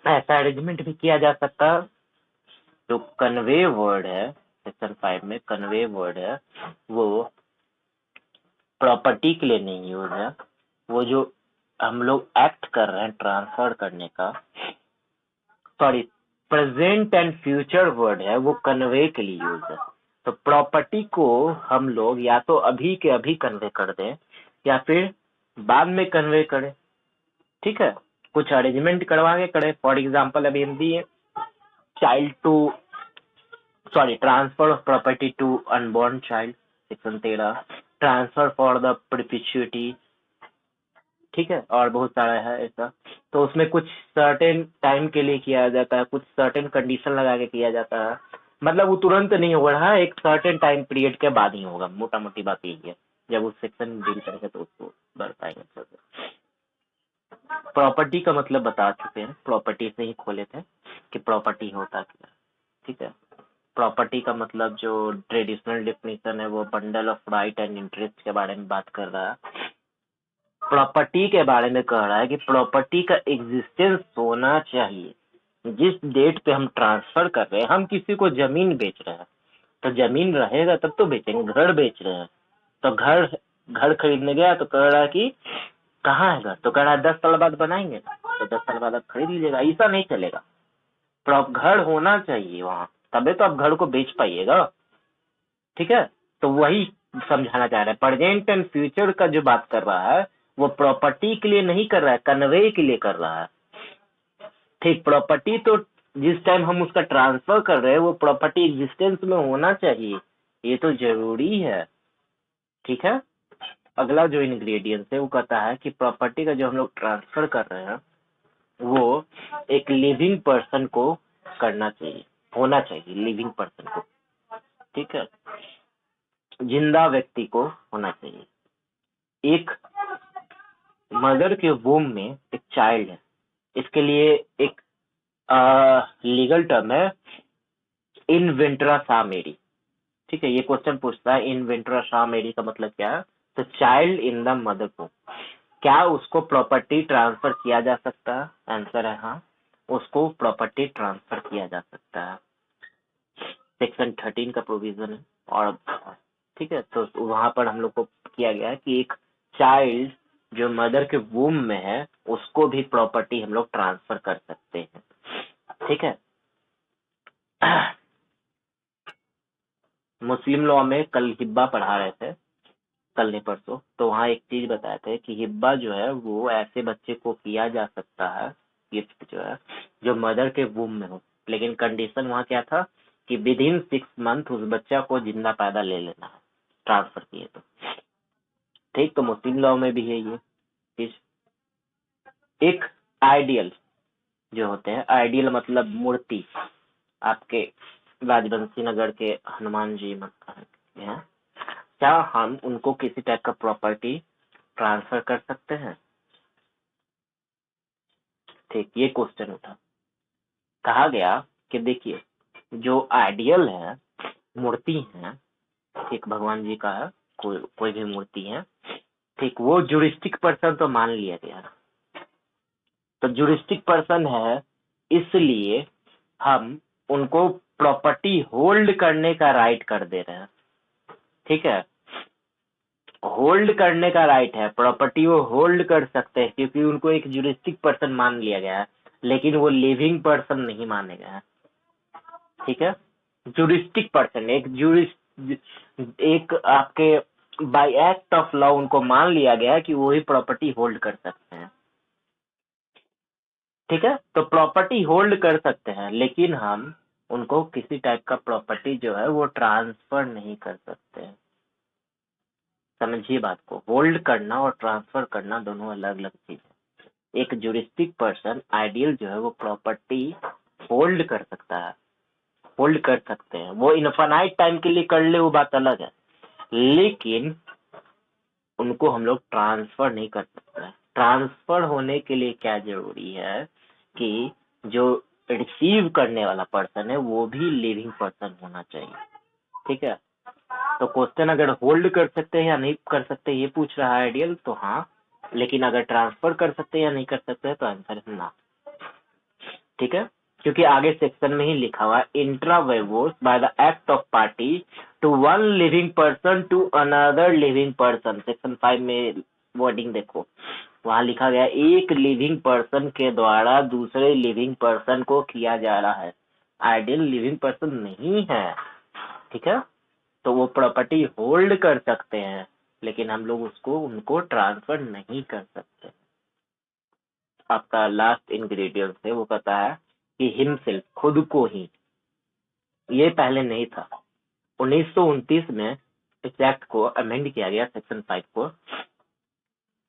ऐसा अरेंजमेंट भी किया जा सकता है। जो कन्वे वर्ड है सेक्शन 5 में कन्वे वर्ड है वो प्रॉपर्टी के लिए नहीं यूज है। वो जो हम लोग एक्ट कर रहे हैं ट्रांसफर करने का, sorry present and future word है वो कन्वे के लिए यूज है। तो प्रॉपर्टी को हम लोग या तो अभी के अभी कन्वे कर दें या फिर बाद में कन्वे करें। ठीक है। कुछ अरेंजमेंट करवा के करें। फॉर एग्जाम्पल अभी हम दिए child to transfer of property to unborn child section 13, transfer for the perpetuity ठीक है, और बहुत सारा है ऐसा। तो उसमें कुछ सर्टेन टाइम के लिए किया जाता है, कुछ सर्टेन कंडीशन लगा के किया जाता है। मतलब वो तुरंत नहीं हो रहा है, एक सर्टेन टाइम पीरियड के बाद ही होगा, मोटा मोटी बात यही है। जब उस सेक्शन डील करेंगे तो उसको बताएंगे अच्छे से। प्रॉपर्टी का मतलब बता चुके हैं, प्रॉपर्टी से ही खोले थे कि प्रॉपर्टी होता क्या है। ठीक है, प्रॉपर्टी का मतलब जो ट्रेडिशनल डेफिनेशन है वो bundle of right and interest के बारे में बात कर रहा है। प्रॉपर्टी के बारे में कह रहा है कि प्रॉपर्टी का एग्जिस्टेंस होना चाहिए। जिस डेट पे हम ट्रांसफर कर रहे हैं, हम किसी को जमीन बेच रहे हैं तो जमीन रहेगा तब तो बेचेंगे। घर बेच रहे हैं तो घर घर खरीदने गया तो कह रहा है कि कहाँ है घर, तो कह रहा है 10 साल बाद बनाएंगे, तो 10 साल बाद आप खरीद लीजिएगा। ऐसा नहीं चलेगा, घर होना चाहिए वहां, तबे तो आप घर को बेच पाइएगा। ठीक है, तो वही समझाना चाह रहा है। प्रेजेंट एंड फ्यूचर का जो बात कर रहा है वो प्रॉपर्टी के लिए नहीं कर रहा है, कन्वे के लिए कर रहा है। ठीक, प्रॉपर्टी तो जिस टाइम हम उसका ट्रांसफर कर रहे हैं वो प्रॉपर्टी एग्जिस्टेंस में होना चाहिए, ये तो जरूरी है। ठीक है, अगला जो इंग्रेडिएंट है वो कहता है कि प्रॉपर्टी का जो हम लोग ट्रांसफर कर रहे हैं वो एक लिविंग पर्सन को करना चाहिए, होना चाहिए लिविंग पर्सन को। ठीक है, जिंदा व्यक्ति को होना चाहिए। एक मदर के वूम में एक चाइल्ड है, इसके लिए एक लीगल टर्म है इन्वेंट्रा सा मेरी। ठीक है, ये क्वेश्चन पूछता है इन्वेंट्रा सा मेरी का मतलब क्या है। तो चाइल्ड इन द मदर वूम, क्या उसको प्रॉपर्टी ट्रांसफर किया जा सकता है? आंसर है हाँ, उसको प्रॉपर्टी ट्रांसफर किया जा सकता है। सेक्शन 13 का प्रोविजन है। और ठीक है, तो वहां पर हम लोग को किया गया है कि एक चाइल्ड जो मदर के वूम में है उसको भी प्रॉपर्टी हम लोग ट्रांसफर कर सकते हैं। ठीक है, मुस्लिम लॉ में कल हिब्बा पढ़ा रहे थे, कल नहीं परसों, तो वहाँ एक चीज बताए थे कि हिब्बा जो है वो ऐसे बच्चे को किया जा सकता है, गिफ्ट जो है, जो मदर के वूम में हो, लेकिन कंडीशन वहाँ क्या था कि विद इन 6 मंथ उस बच्चा को जिंदा पैदा ले लेना है ट्रांसफर किए तो। ठीक, तो मुस्लिम लॉ में भी है ये चीज। एक आइडियल जो होते हैं, आइडियल मतलब मूर्ति, आपके राजवंशी नगर के हनुमान जी हैं, क्या हम उनको किसी टाइप का प्रॉपर्टी ट्रांसफर कर सकते हैं? ठीक, ये क्वेश्चन उठा। कहा गया कि देखिए जो आइडियल है, मूर्ति है, ठीक, भगवान जी का है, कोई भी मूर्ति है, ठीक, वो जुरिस्टिक पर्सन तो मान लिया गया। तो जुरिस्टिक पर्सन है, इसलिए हम उनको प्रॉपर्टी होल्ड करने का राइट कर दे रहे हैं। ठीक है, होल्ड करने का राइट है, प्रॉपर्टी वो होल्ड कर सकते हैं क्योंकि उनको एक जुरिस्टिक पर्सन मान लिया गया है, लेकिन वो लिविंग पर्सन नहीं माने गए हैं। ठीक है, जुरिस्टिक पर्सन, एक आपके बाय एक्ट ऑफ लॉ उनको मान लिया गया है कि वो ही प्रॉपर्टी होल्ड कर सकते हैं। ठीक है, तो प्रॉपर्टी होल्ड कर सकते हैं, लेकिन हम उनको किसी टाइप का प्रॉपर्टी जो है वो ट्रांसफर नहीं कर सकते हैं। समझिए बात को, होल्ड करना और ट्रांसफर करना दोनों अलग अलग चीज है। एक जुरिस्टिक पर्सन आइडियल जो है वो प्रॉपर्टी होल्ड कर सकता है, होल्ड कर सकते हैं, वो इनफाइनाइट टाइम के लिए कर ले वो बात अलग है, लेकिन उनको हम लोग ट्रांसफर नहीं कर सकते। ट्रांसफर होने के लिए क्या जरूरी है कि जो रिसीव करने वाला पर्सन है वो भी लिविंग पर्सन होना चाहिए। ठीक है, तो क्वेश्चन अगर होल्ड कर सकते हैं या नहीं कर सकते ये पूछ रहा है आइडियल, तो हाँ, लेकिन अगर ट्रांसफर कर सकते हैं या नहीं कर सकते हैं तो आंसर है ना। ठीक है, क्योंकि आगे सेक्शन में ही लिखा हुआ है inter vivos by the act of party to one living person to another living person. Section 5 में वर्डिंग देखो, वहां लिखा गया एक लिविंग पर्सन के द्वारा दूसरे लिविंग पर्सन को किया जा रहा है, आइडियल लिविंग पर्सन नहीं है। ठीक है, तो वो प्रॉपर्टी होल्ड कर सकते हैं, लेकिन हम लोग उसको उनको ट्रांसफर नहीं कर सकते। आपका लास्ट इंग्रेडिएंट है वो कहता है कि हिमसेल्फ, खुद को ही, ये पहले नहीं था। 1929 में इस एक्ट को अमेंड किया गया सेक्शन 5 को,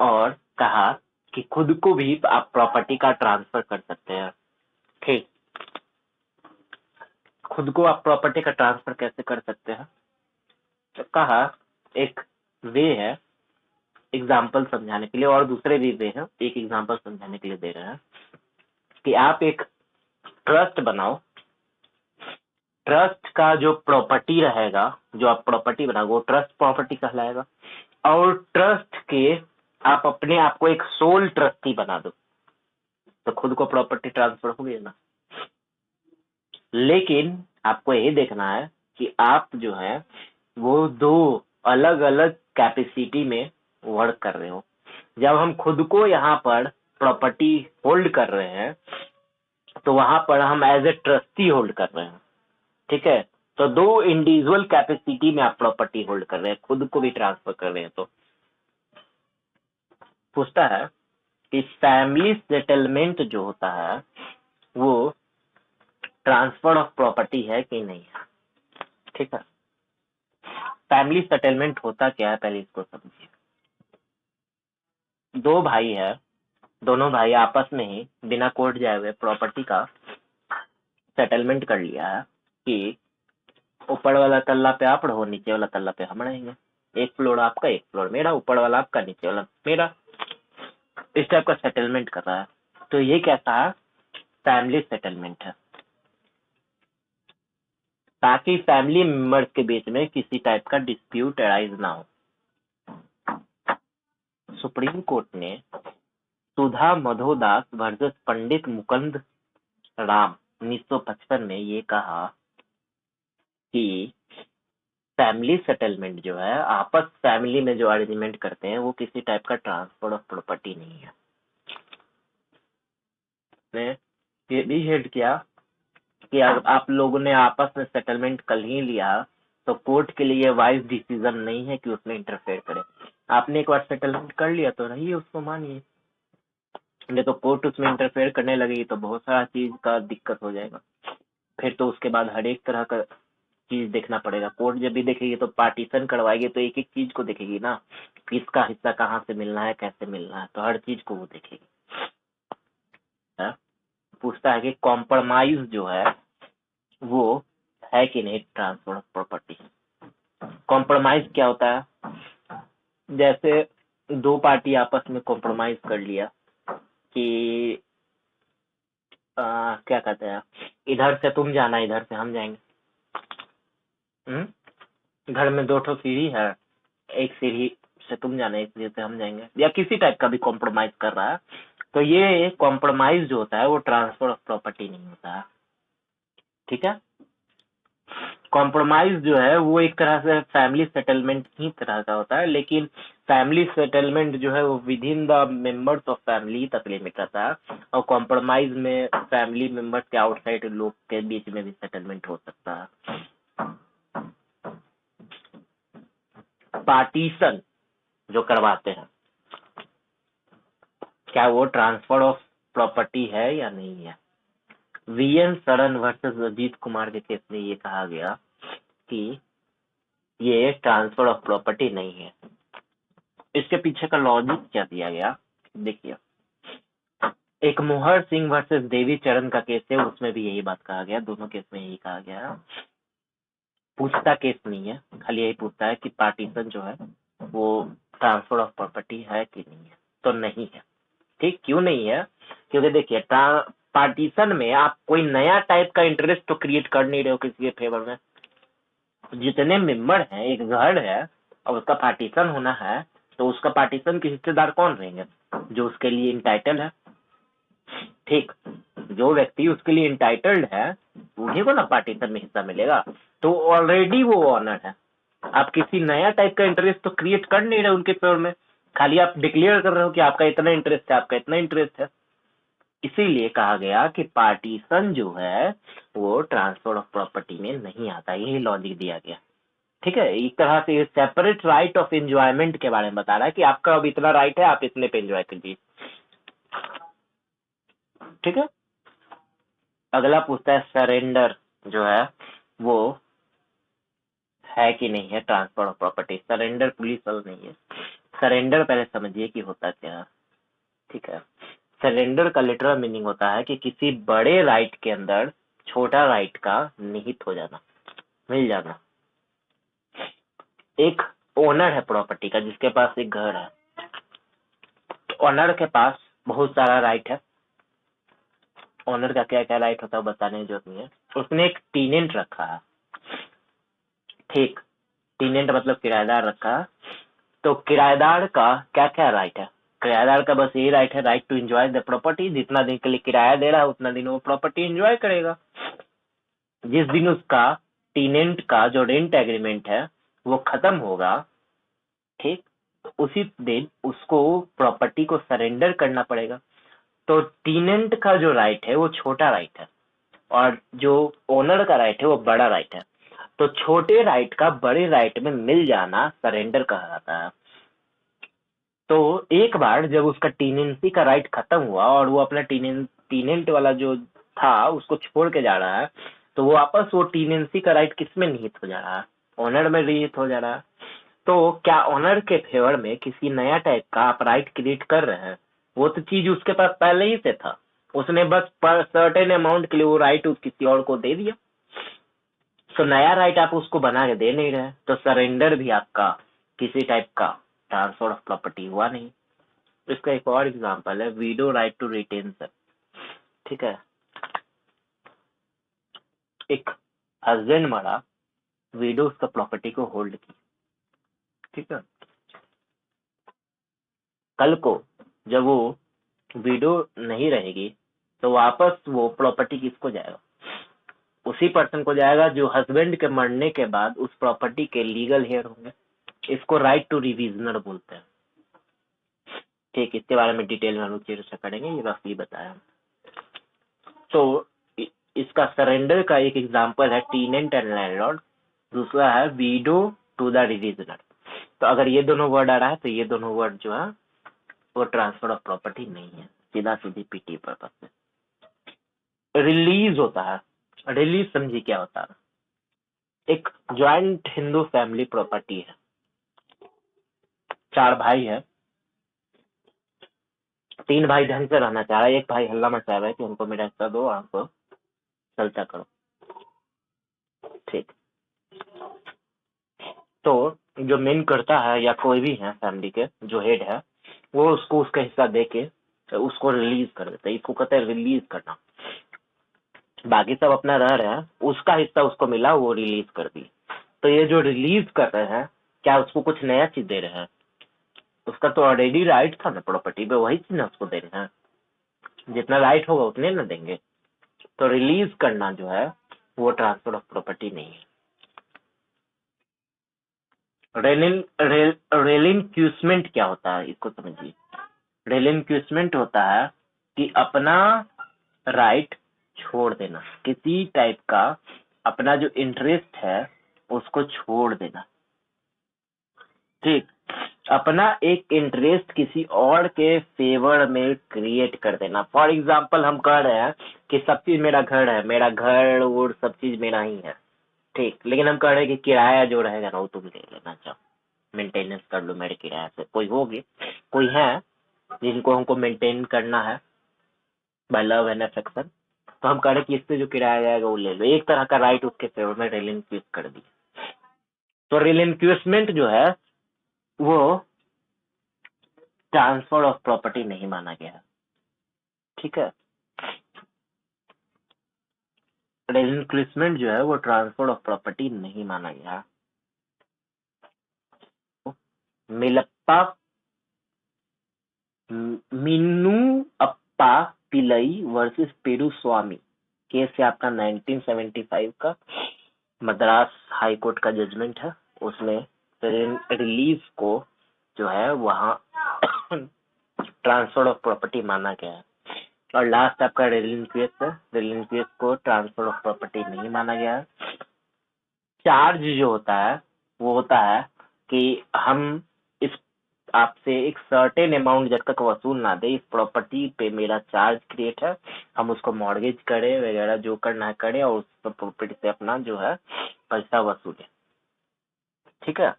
और कहा कि खुद को भी आप प्रॉपर्टी का ट्रांसफर कर सकते हैं। ठीक, खुद को आप प्रॉपर्टी का ट्रांसफर कैसे कर सकते हैं, तो कहा एक वे है एग्जाम्पल समझाने के लिए, और दूसरे भी वे हैं, एक एग्जाम्पल समझाने के लिए दे रहे हैं कि आप एक ट्रस्ट बनाओ। ट्रस्ट का जो प्रॉपर्टी रहेगा, जो आप प्रॉपर्टी बनाओगे वो ट्रस्ट प्रॉपर्टी कहलाएगा, और ट्रस्ट के आप अपने आप को एक सोल ट्रस्टी बना दो तो खुद को प्रॉपर्टी ट्रांसफर हो गई ना। लेकिन आपको यही देखना है कि आप जो है वो दो अलग अलग कैपेसिटी में वर्क कर रहे हो। जब हम खुद को यहाँ पर प्रॉपर्टी होल्ड कर रहे हैं तो वहां पर हम एज ए ट्रस्टी होल्ड कर रहे हैं, ठीक है। तो दो इंडिविजुअल कैपेसिटी में आप प्रॉपर्टी होल्ड कर रहे हैं, खुद को भी ट्रांसफर कर रहे हैं। तो पूछता है कि फैमिली सेटलमेंट जो होता है वो ट्रांसफर ऑफ प्रॉपर्टी है कि नहीं है, ठीक है। फैमिली सेटलमेंट होता क्या है, पहले इसको समझिए। दो भाई है, दोनों भाई आपस में ही बिना कोर्ट जाए हुए प्रॉपर्टी का सेटलमेंट कर लिया है कि ऊपर वाला तल्ला पे आप रहो, नीचे वाला तल्ला पे हम रहेंगे, एक फ्लोर आपका एक फ्लोर मेरा, ऊपर वाला आपका नीचे वाला मेरा, इस टाइप का सेटलमेंट कर रहा है। तो ये कैसा है, फैमिली सेटलमेंट है, ताकि फैमिली मेंबर्स के बीच में किसी टाइप का डिस्प्यूट अराइज ना हो। सुप्रीम कोर्ट ने सुधा मधोदास वर्सेस पंडित मुकुंद राम 1955 में ये कहा कि फैमिली सेटलमेंट जो है, आपस फैमिली में जो अरेंजमेंट करते हैं वो किसी टाइप का ट्रांसफर ऑफ प्रॉपर्टी नहीं है। ने ये भी हेड किया कि अगर आप लोगों ने आपस में सेटलमेंट कर ही लिया तो कोर्ट के लिए वाइज डिसीजन नहीं है कि उसमें इंटरफेयर करे। आपने एक बार सेटलमेंट कर लिया तो रहिए, उसको मानिए, नहीं तो कोर्ट उसमें इंटरफेयर करने लगेगी तो बहुत सारा चीज का दिक्कत हो जाएगा। फिर तो उसके बाद हर एक तरह का चीज देखना पड़ेगा। कोर्ट जब भी देखेगी तो पार्टीशन करवाएगी तो एक एक चीज को देखेगी ना, किसका हिस्सा कहाँ से मिलना है, कैसे मिलना है, तो हर चीज को वो देखेगी। पूछता है कि कॉम्प्रोमाइज जो है वो है कि नहीं ट्रांसफर ऑफ प्रॉपर्टी। कॉम्प्रोमाइज क्या होता है, जैसे दो पार्टी आपस में कॉम्प्रोमाइज कर लिया कि क्या कहते हैं, इधर से तुम जाना, इधर से हम जाएंगे। घर में दो ठो सीढ़ी है, एक सीढ़ी से तुम जाना, एक सीढ़ी से हम जाएंगे, या किसी टाइप का भी कॉम्प्रोमाइज कर रहा है, तो ये कॉम्प्रोमाइज जो होता है वो ट्रांसफर ऑफ प्रॉपर्टी नहीं होता है, ठीक है। कॉम्प्रोमाइज जो है वो एक तरह से फैमिली सेटलमेंट ही तरह का होता है, लेकिन फैमिली सेटलमेंट जो है वो with in the members of family तक लिमिट रहता है, और कॉम्प्रोमाइज में फैमिली मेंबर्स के आउटसाइड लोग के बीच में भी सेटलमेंट हो सकता है। पार्टीशन जो करवाते हैं, क्या वो ट्रांसफर ऑफ प्रॉपर्टी है या नहीं है। वीएन सरन वर्सेस अजीत कुमार के केस में ये कहा गया कि ये ट्रांसफर ऑफ प्रॉपर्टी नहीं है। इसके पीछे का लॉजिक क्या दिया गया, देखिए। एक मोहर सिंह वर्सेस देवी चरण का केस है, उसमें भी यही बात कहा गया, दोनों केस में यही कहा गया। पूछता केस नहीं है, खाली यही पूछता है कि पार्टीशन जो है वो ट्रांसफर ऑफ प्रॉपर्टी है कि नहीं है, तो नहीं है। ठीक, क्यों नहीं है, क्योंकि देखिए पार्टीशन में आप कोई नया टाइप का इंटरेस्ट तो क्रिएट कर नहीं रहे हो किसी के फेवर में। जितने मेंबर हैं, एक घर है और उसका पार्टीशन होना है, तो उसका पार्टीशन के हिस्सेदार कौन रहेंगे, जो उसके लिए इंटाइटल है। ठीक, जो व्यक्ति उसके लिए इंटाइटल्ड है उन्हीं को ना पार्टीशन में हिस्सा मिलेगा, तो ऑलरेडी वो ऑनर है। आप किसी नया टाइप का इंटरेस्ट तो क्रिएट कर नहीं रहे उनके फेवर में, खाली आप डिक्लेयर कर रहे हो कि आपका इतना इंटरेस्ट है, आपका इतना इंटरेस्ट है। इसीलिए कहा गया कि पार्टीशन जो है वो ट्रांसफर ऑफ प्रॉपर्टी में नहीं आता, यही लॉजिक दिया गया। ठीक है, एक तरह से सेपरेट राइट ऑफ एंजॉयमेंट के बारे में बता रहा है कि आपका अब इतना राइट है, आप इतने पे एंजॉय कीजिए, ठीक है। अगला पूछता है सरेंडर जो है वो है कि नहीं है transfer of property. Surrender police वाला नहीं है। सरेंडर पहले समझिए कि होता क्या है, ठीक है। सरेंडर का लिटरल मीनिंग होता है कि किसी बड़े राइट के अंदर छोटा राइट का निहित हो जाना, मिल जाना। एक ओनर है प्रॉपर्टी का जिसके पास एक घर है, ओनर के पास बहुत सारा राइट है। ओनर का क्या क्या राइट होता है बताने की जरूरत नहीं है। उसने एक टीनेंट रखा है, ठीक, टीनेंट मतलब किराएदार रखा है। तो किराएदार का क्या क्या राइट है? किराएदार का बस यही राइट है, right to enjoy the property. जितना दिन के लिए किराया दे रहा है उतना दिन वो प्रॉपर्टी एंजॉय करेगा। जिस दिन उसका टीनेंट का जो रेंट एग्रीमेंट है वो खत्म होगा, ठीक, तो उसी दिन उसको प्रॉपर्टी को सरेंडर करना पड़ेगा। तो टीनेंट का जो राइट है वो छोटा राइट है और जो ओनर का राइट है वो बड़ा राइट है। तो छोटे राइट का बड़े राइट में मिल जाना सरेंडर कहा जाता है। तो एक बार जब उसका टीनेंसी का राइट खत्म हुआ और वो अपना टीनेंट वाला जो था उसको छोड़ के जा रहा है, तो वो वापस वो टीनेंसी का राइट किसमें निहित हो जा रहा है? ओनर में निहित हो जा रहा है। तो क्या ओनर के फेवर में किसी नया टाइप का आप राइट क्रिएट कर रहे हैं? वो तो चीज उसके पास पहले ही से था, उसने बस पर सर्टेन अमाउंट के लिए वो राइट किसी और को दे दिया। तो नया राइट आप उसको बना के दे नहीं रहे, तो सरेंडर भी आपका किसी टाइप का ट्रांसफर ऑफ प्रॉपर्टी हुआ नहीं। इसका एक और एग्जांपल है वीडो राइट टू रिटेंशन। ठीक है, एक हस्बैंड मरा, विडो उसका प्रॉपर्टी को होल्ड की, ठीक है। कल को जब वो विडो नहीं रहेगी तो वापस वो प्रॉपर्टी किसको जाएगा? उसी पर्सन को जाएगा जो हस्बैंड के मरने के बाद उस प्रॉपर्टी के लीगल हेयर होंगे। इसको राइट टू रिविजनर बोलते हैं। ठीक, इसके बारे में डिटेल में हम लोग चर्चा करेंगे, ये रफली बताया। तो इसका सरेंडर का एक एग्जांपल है टीनेंट एंड लैंडलॉर्ड, दूसरा है वीडो टू द रिविजनर। तो अगर ये दोनों वर्ड आ रहा है तो ये दोनों वर्ड जो है वो ट्रांसफर ऑफ प्रॉपर्टी नहीं है, सीधा सीधी पीटी पर्पस से। रिलीज होता है, रिलीज समझिए क्या होता है? एक ज्वाइंट हिंदू फैमिली प्रॉपर्टी है, 4 भाई है, 3 भाई ढंग से रहना चाह रहा है, एक भाई हल्ला मचा रहा है कि हमको मेरा हिस्सा दो, आपको चलता करो, ठीक। तो जो मेन करता है या कोई भी है फैमिली के जो हेड है वो उसको उसका हिस्सा दे के उसको रिलीज कर देता है। इसको कहते हैं रिलीज करना। बाकी सब अपना रह रहे हैं, उसका हिस्सा उसको मिला वो रिलीज कर दी। तो ये जो रिलीज कर रहे हैं क्या उसको कुछ नया चीज दे रहे हैं? उसका तो ऑलरेडी राइट था ना प्रॉपर्टी पे, वही चीज ना उसको दे रहे हैं, जितना राइट होगा उतने ना देंगे। तो रिलीज करना जो है वो ट्रांसफर ऑफ प्रॉपर्टी नहीं है। रेलिंक्यूसमेंट क्या होता है इसको समझिए। रेलिंक्यूसमेंट होता है कि अपना राइट छोड़ देना, किसी टाइप का अपना जो इंटरेस्ट है उसको छोड़ देना, ठीक। अपना एक इंटरेस्ट किसी और के फेवर में क्रिएट कर देना। फॉर एग्जाम्पल हम कह रहे हैं कि सब चीज मेरा घर है, मेरा घर और सब चीज मेरा ही है, ठीक, लेकिन हम कह रहे हैं कि किराया जो रहेगा ना वो तुम ले लेना, चाहो मेंटेनेंस कर लो मेरे किराए से। कोई होगी, कोई है जिनको हमको मेंटेन करना है बाय लव एंड अफेक्शन, तो हम कह रहे हैं कि इससे जो किराया जाएगा वो ले लो। एक तरह का राइट उसके फेवर में रिलिंक्विश कर दिया। तो रिलिंक्विशमेंट जो है वो ट्रांसफर ऑफ प्रॉपर्टी नहीं माना गया, ठीक है। रिलिंक्विशमेंट जो है वो ट्रांसफर ऑफ प्रॉपर्टी नहीं माना गया। मिलप्पा मीनू अप्पा पिलई वर्सेस पेरू स्वामी केस है आपका 1975 का, मद्रास हाई कोर्ट का जजमेंट है। उसमें रिलीज को जो है वहाँ ट्रांसफर ऑफ प्रॉपर्टी माना गया है। और लास्ट आपका रिलिंक्विश है, रिलिंक्विश को ट्रांसफर ऑफ प्रॉपर्टी नहीं माना गया है। चार्ज जो होता है वो होता है कि हम इस आपसे एक सर्टेन अमाउंट जब तक वसूल ना दे, इस प्रॉपर्टी पे मेरा चार्ज क्रिएट है, हम उसको मॉर्गेज करें वगैरह जो करना है करें और उस प्रॉपर्टी से अपना जो है पैसा वसूले, ठीक है।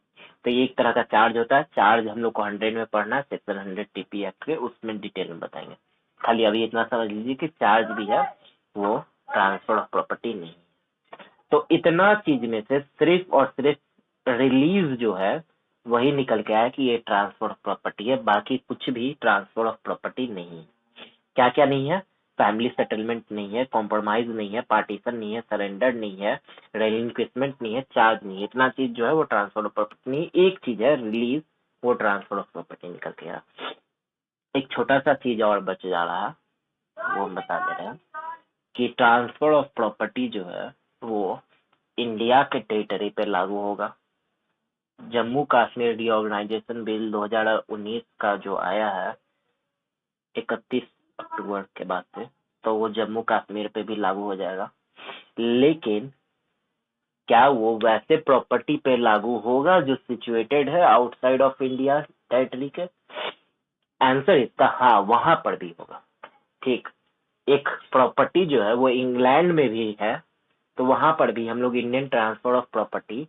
तो ये एक तरह का चार्ज होता है। चार्ज हम लोग को 100 में पढ़ना है, सेक्शन 100 टीपी एक्ट के, उसमें डिटेल में बताएंगे। खाली अभी इतना समझ लीजिए कि चार्ज भी है, वो ट्रांसफर ऑफ प्रॉपर्टी नहीं। तो इतना चीज में से सिर्फ और सिर्फ रिलीज जो है वही निकल के आया कि ये ट्रांसफर ऑफ प्रॉपर्टी है, बाकी कुछ भी ट्रांसफर ऑफ प्रॉपर्टी नहीं है। क्या क्या नहीं है? फैमिली सेटलमेंट नहीं है, कॉम्प्रोमाइज नहीं है, पार्टीशन नहीं है, सरेंडर नहीं है, रेलिंक्विशमेंट नहीं है, चार्ज नहीं है। इतना चीज जो है वो ट्रांसफर ऑफ प्रॉपर्टी नहीं। एक चीज है रिलीज, वो ट्रांसफर ऑफ प्रॉपर्टी निकल के आया। एक छोटा सा चीज और बच जा रहा है, वो हम बता दे रहे हैं कि ट्रांसफर ऑफ प्रॉपर्टी जो है वो इंडिया के टेरिटरी पे लागू होगा। जम्मू कश्मीर रीऑर्गेनाइजेशन बिल 2019 का जो आया है 31 अक्टूबर के बाद से, तो वो जम्मू कश्मीर पे भी लागू हो जाएगा। लेकिन क्या वो वैसे प्रॉपर्टी पे लागू होगा जो सिचुएटेड है आउटसाइड ऑफ इंडिया टेरिटरी के? आंसर इसका हाँ, वहां पर भी होगा। ठीक, एक प्रॉपर्टी जो है वो इंग्लैंड में भी है, तो वहां पर भी हम लोग इंडियन ट्रांसफर ऑफ प्रॉपर्टी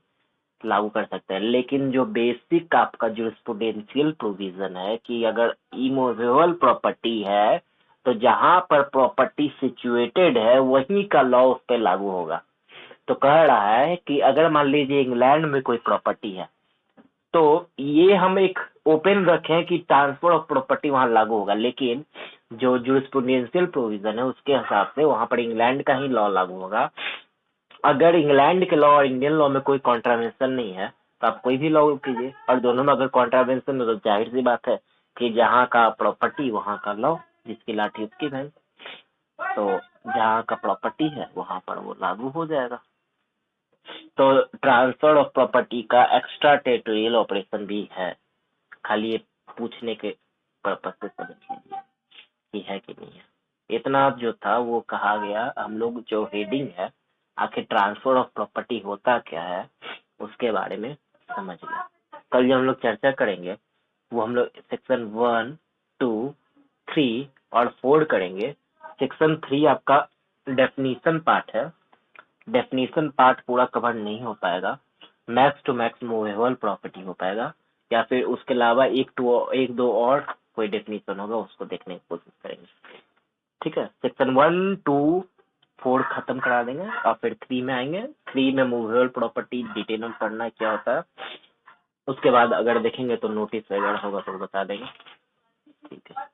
लागू कर सकते हैं। लेकिन जो बेसिक आपका जूरिस्प्रूडेंशियल प्रोविजन है कि अगर इमूवेबल प्रॉपर्टी है तो जहां पर प्रॉपर्टी सिचुएटेड है वहीं का लॉ उस पर लागू होगा। तो कह रहा है कि अगर मान लीजिए इंग्लैंड में कोई प्रॉपर्टी है, तो ये हम एक ओपन रखें कि ट्रांसफर ऑफ प्रॉपर्टी वहां लागू होगा, लेकिन जो जूरिस्प्रूडेंशियल प्रोविजन है उसके हिसाब से वहां पर इंग्लैंड का ही लॉ लागू होगा। अगर इंग्लैंड के लॉ और इंडियन लॉ में कोई कॉन्ट्रावेंशन नहीं है तो आप कोई भी लॉ कीजिए, और दोनों में अगर कॉन्ट्रावेंशन है तो जाहिर सी बात है कि जहाँ का प्रॉपर्टी वहाँ का लॉ, जिसकी लाठी उसकी भैंस। तो जहाँ का प्रॉपर्टी है वहां पर वो लागू हो जाएगा। तो ट्रांसफर ऑफ प्रॉपर्टी का एक्स्ट्रा टेरिटोरियल ऑपरेशन भी है। खाली ये पूछने के पर्पज से समझ लीजिए कि है कि नहीं है। इतना जो था वो कहा गया। हम लोग जो हेडिंग है आखिर ट्रांसफर ऑफ प्रॉपर्टी होता क्या है उसके बारे में समझ गए। कल जो हम लोग चर्चा करेंगे वो हम लोग सेक्शन 1, 2, 3 और 4 करेंगे। सेक्शन 3 आपका डेफिनीशन पार्ट है। डेफिनीशन पार्ट पूरा कवर नहीं हो पाएगा, max to max movable property हो पाएगा, या फिर उसके अलावा एक दो और कोई डेफिनीशन होगा उसको देखने की कोशिश करेंगे। ठीक है, सेक्शन 1, 2, 4 खत्म करा देंगे और फिर 3 में आएंगे। 3 में मूवेबल प्रॉपर्टी डिटेल में पढ़ना है क्या होता है। उसके बाद अगर देखेंगे तो नोटिस वगैरह होगा तो बता देंगे। ठीक है।